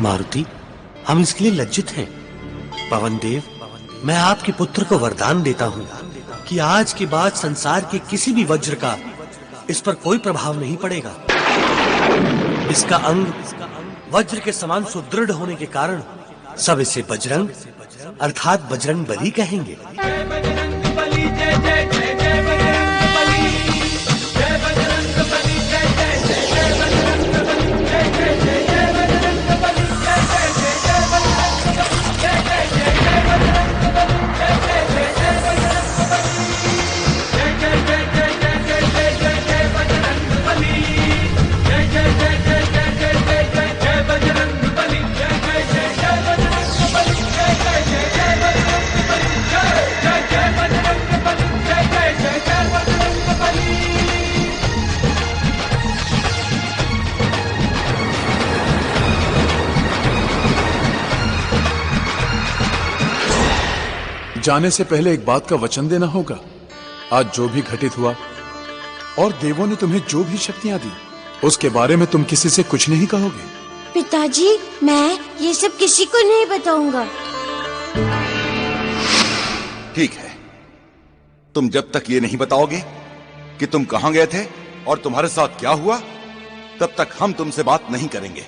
मारुति, हम इसके लिए लज्जित हैं। पवन देव, मैं आपके पुत्र को वरदान देता हूँ कि आज के बाद संसार के किसी भी वज्र का इस पर कोई प्रभाव नहीं पड़ेगा। इसका अंग वज्र के समान सुदृढ़ होने के कारण सब इसे बजरंग अर्थात बजरंग बली कहेंगे। जाने से पहले एक बात का वचन देना होगा। आज जो भी घटित हुआ और देवों ने तुम्हें जो भी शक्तियां दी, उसके बारे में तुम किसी से कुछ नहीं कहोगे। पिताजी, मैं ये सब किसी को नहीं बताऊंगा। ठीक है, तुम जब तक ये नहीं बताओगे कि तुम कहां गए थे और तुम्हारे साथ क्या हुआ, तब तक हम तुमसे बात नहीं करेंगे।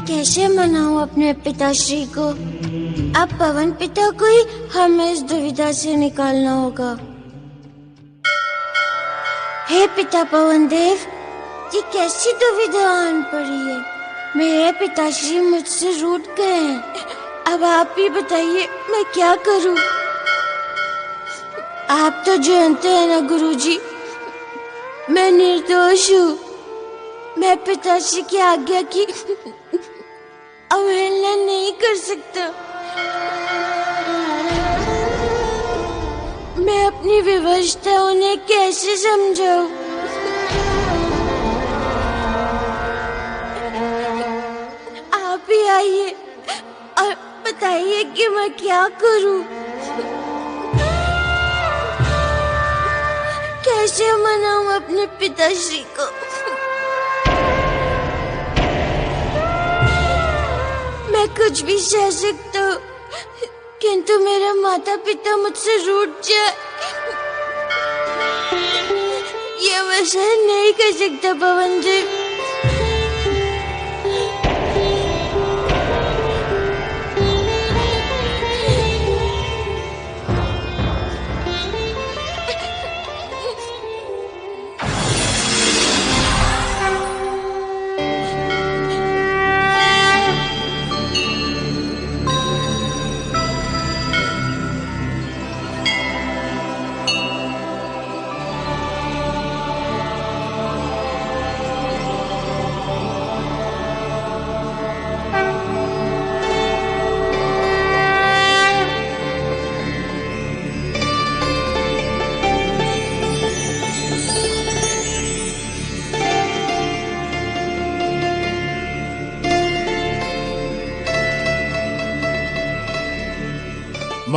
कैसे मनाऊं अपने पिताश्री को? अब पवन पिता को ही हमें इस दुविधा से निकालना होगा। हे पिता पवन देव, ये कैसी दुविधा आन पड़ी है? मेरे पिताश्री मुझसे रूठ गए हैं। अब आप ही बताइए, मैं क्या करूं? आप तो जानते हैं ना गुरुजी, मैं निर्दोष हूँ। मैं पिताश्री की आज्ञा की अवहेलना नहीं कर सकता। मैं अपनी विवशता उन्हें कैसे समझाऊं? आप ही आइए और बताइए कि मैं क्या करूं? कैसे मनाऊं अपने पिताश्री को? मैं कुछ भी सह सकता हूँ, किंतु मेरा माता पिता मुझसे रूठ जाए, ये मैं सहन नहीं कर सकता पवन देव।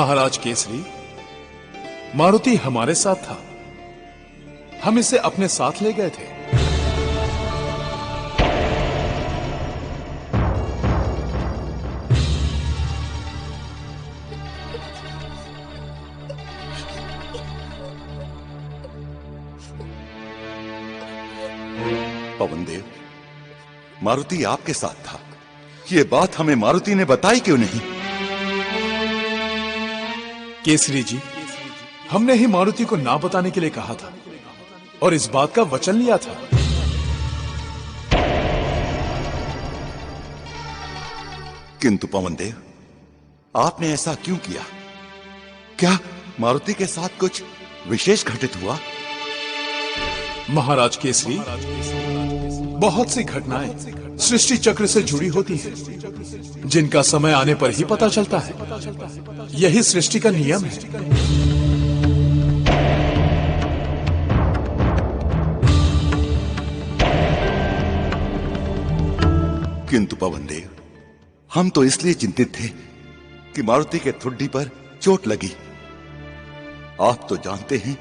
महाराज केसरी, मारुति हमारे साथ था। हम इसे अपने साथ ले गए थे। पवन देव, मारुति आपके साथ था। ये बात हमें मारुति ने बताई क्यों नहीं? केसरी जी, हमने ही मारुति को ना बताने के लिए कहा था और इस बात का वचन लिया था। किंतु पवन देव, आपने ऐसा क्यों किया? क्या मारुति के साथ कुछ विशेष घटित हुआ? महाराज केसरी, बहुत सी घटनाएं सृष्टि चक्र से जुड़ी होती हैं, जिनका समय आने पर ही पता चलता है। यही सृष्टि का नियम है। किंतु पवन देव, हम तो इसलिए चिंतित थे कि मारुति के ठुड्डी पर चोट लगी। आप तो जानते हैं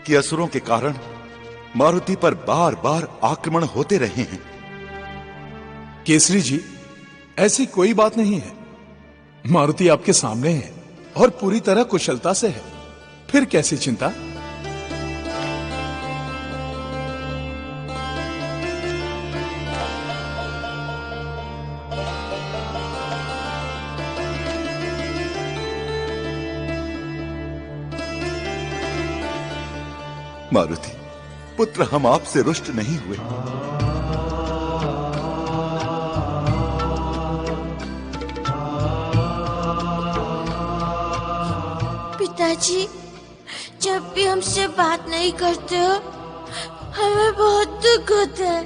कि असुरों के कारण मारुति पर बार बार आक्रमण होते रहे हैं। केसरी जी, ऐसी कोई बात नहीं है। मारुति आपके सामने है और पूरी तरह कुशलता से है, फिर कैसी चिंता? मारुति पुत्र, हम आपसे रुष्ट नहीं हुए। पिताजी, जब भी हमसे बात नहीं करते हो, हमें बहुत दुख होता है।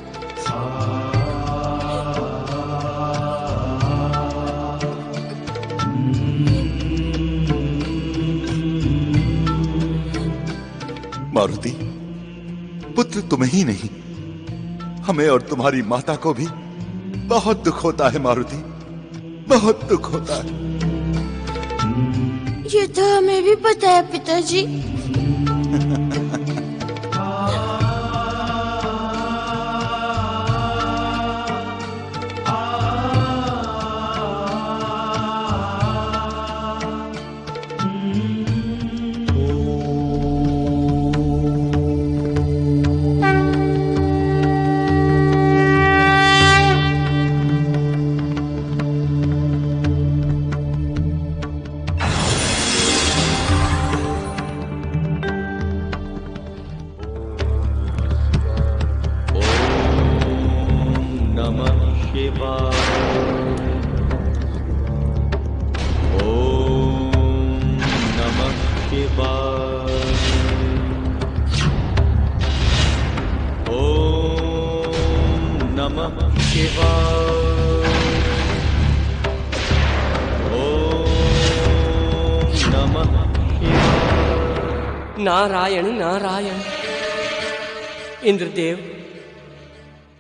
मारुति पुत्र, तुम्हें ही नहीं, हमें और तुम्हारी माता को भी बहुत दुख होता है। मारुति, बहुत दुख होता है। ये तो हमें भी पता है पिताजी। नारायण नारायण। इंद्रदेव,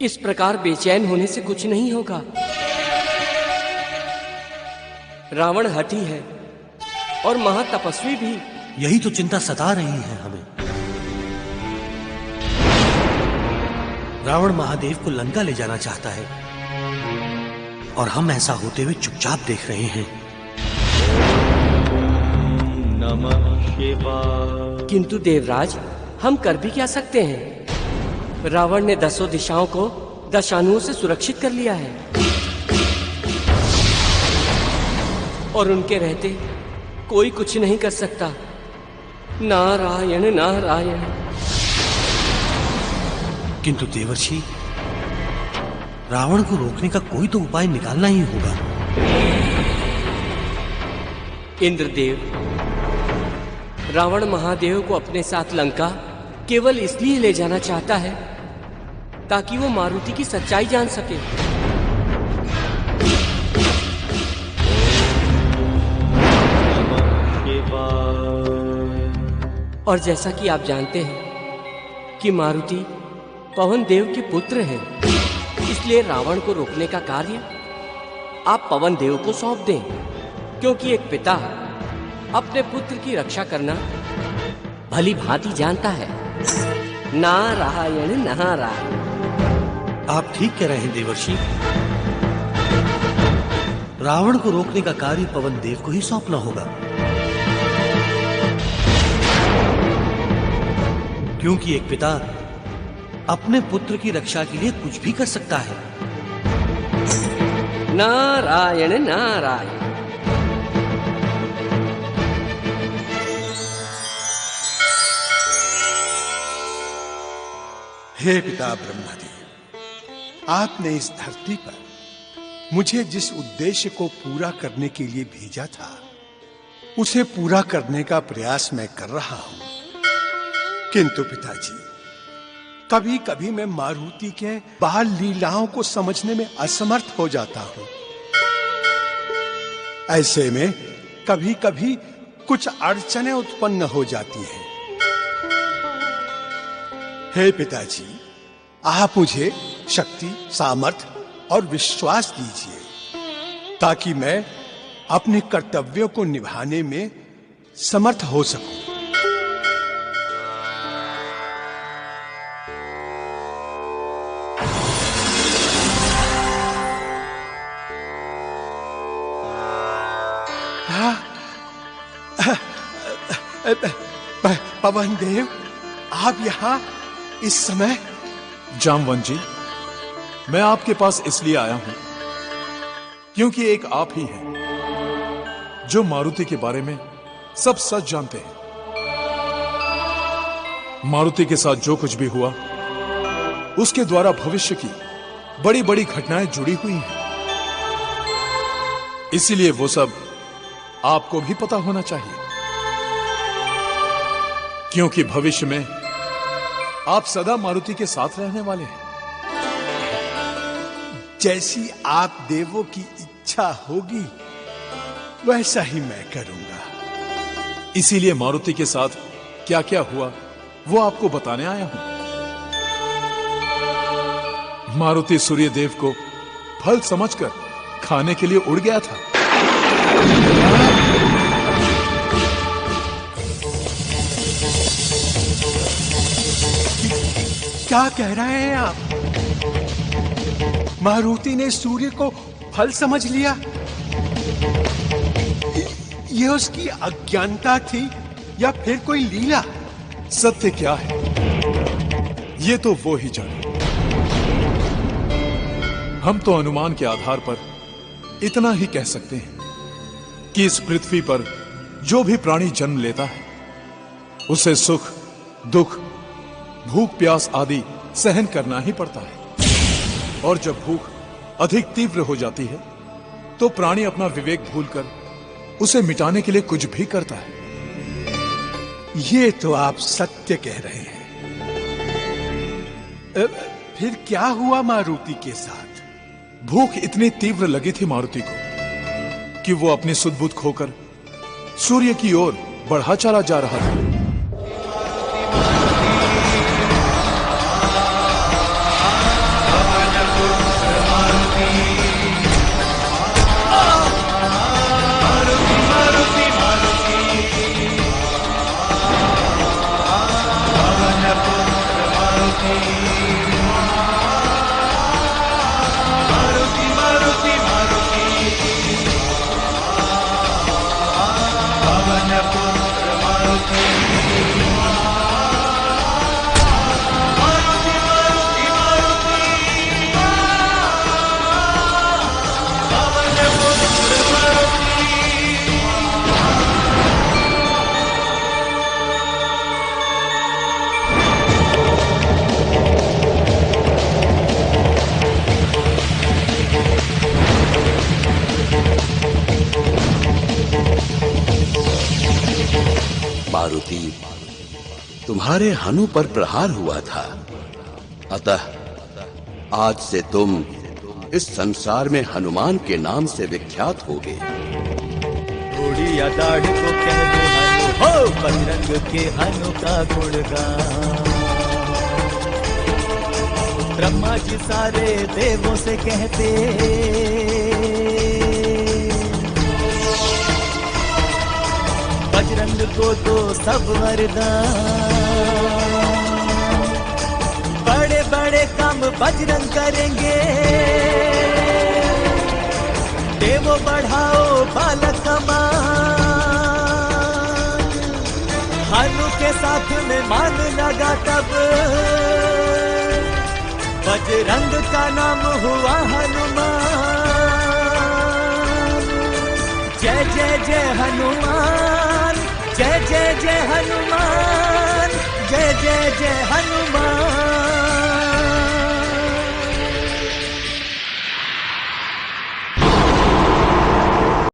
इस प्रकार बेचैन होने से कुछ नहीं होगा। रावण हठी है और महातपस्वी भी। यही तो चिंता सता रही है हमें। रावण महादेव को लंका ले जाना चाहता है और हम ऐसा होते हुए चुपचाप देख रहे हैं। नमः शिवाय। किंतु देवराज, हम कर भी क्या सकते हैं? रावण ने 10 दिशाओं को दशानुओं से सुरक्षित कर लिया है और उनके रहते कोई कुछ नहीं कर सकता। नारायण नारायण। किंतु देवर्षि, रावण को रोकने का कोई तो उपाय निकालना ही होगा। इंद्रदेव, रावण महादेव को अपने साथ लंका केवल इसलिए ले जाना चाहता है ताकि वो मारुति की सच्चाई जान सके। और जैसा कि आप जानते हैं कि मारुति पवन देव के पुत्र हैं, इसलिए रावण को रोकने का कार्य आप पवन देव को सौंप दें, क्योंकि एक पिता अपने पुत्र की रक्षा करना भली भांति जानता है। नारायण नारायण। आप ठीक कह रहे हैं देवर्षि। रावण को रोकने का कार्य पवन देव को ही सौंपना होगा, क्योंकि एक पिता अपने पुत्र की रक्षा के लिए कुछ भी कर सकता है। नारायण नारायण। हे पिता ब्रह्मदेव, आपने इस धरती पर मुझे जिस उद्देश्य को पूरा करने के लिए भेजा था, उसे पूरा करने का प्रयास मैं कर रहा हूं। किंतु पिताजी, कभी कभी मैं मारुति के बाल लीलाओं को समझने में असमर्थ हो जाता हूं। ऐसे में कभी कभी कुछ अड़चनें उत्पन्न हो जाती हैं। हे पिताजी, आप मुझे शक्ति, सामर्थ्य और विश्वास दीजिए, ताकि मैं अपने कर्तव्यों को निभाने में समर्थ हो सकूं। पवन देव, आप यहां इस समय? जामवंत जी, मैं आपके पास इसलिए आया हूं क्योंकि एक आप ही हैं जो मारुति के बारे में सब सच जानते हैं। मारुति के साथ जो कुछ भी हुआ, उसके द्वारा भविष्य की बड़ी बड़ी घटनाएं जुड़ी हुई हैं। इसीलिए वो सब आपको भी पता होना चाहिए, क्योंकि भविष्य में आप सदा मारुति के साथ रहने वाले हैं। जैसी आप देवों की इच्छा होगी, वैसा ही मैं करूंगा। इसीलिए मारुति के साथ क्या क्या हुआ, वो आपको बताने आया हूं। मारुति सूर्य देव को फल समझकर खाने के लिए उड़ गया था। क्या कह रहे हैं आप? मारुति ने सूर्य को फल समझ लिया? यह उसकी अज्ञानता थी या फिर कोई लीला? सत्य क्या है, ये तो वो ही जाने। हम तो अनुमान के आधार पर इतना ही कह सकते हैं कि इस पृथ्वी पर जो भी प्राणी जन्म लेता है, उसे सुख, दुख, भूख, प्यास आदि सहन करना ही पड़ता है। और जब भूख अधिक तीव्र हो जाती है, तो प्राणी अपना विवेक भूलकर उसे मिटाने के लिए कुछ भी करता है। ये तो आप सत्य कह रहे हैं। फिर क्या हुआ मारुति के साथ? भूख इतनी तीव्र लगी थी मारुति को कि वो अपनी सुध-बुध खोकर सूर्य की ओर बढ़ा चला जा रहा था। मारुति, तुम्हारे हनु पर प्रहार हुआ था, अतः आज से तुम इस संसार में हनुमान के नाम से विख्यात होगे। थोड़ी दाढ़ को कह दो हनु हो, बजरंग के हनु का गुणगान। ब्रह्मा जी सारे देवों से कहते, बजरंग को तो सब वरदान। बड़े बड़े काम बजरंग करेंगे, देवो बढ़ाओ बालक कमान। हनु के साथ में मान लगा तब बजरंग का नाम हुआ हनुमान। जय जय जय हनुमान, जय जय जय हनुमान।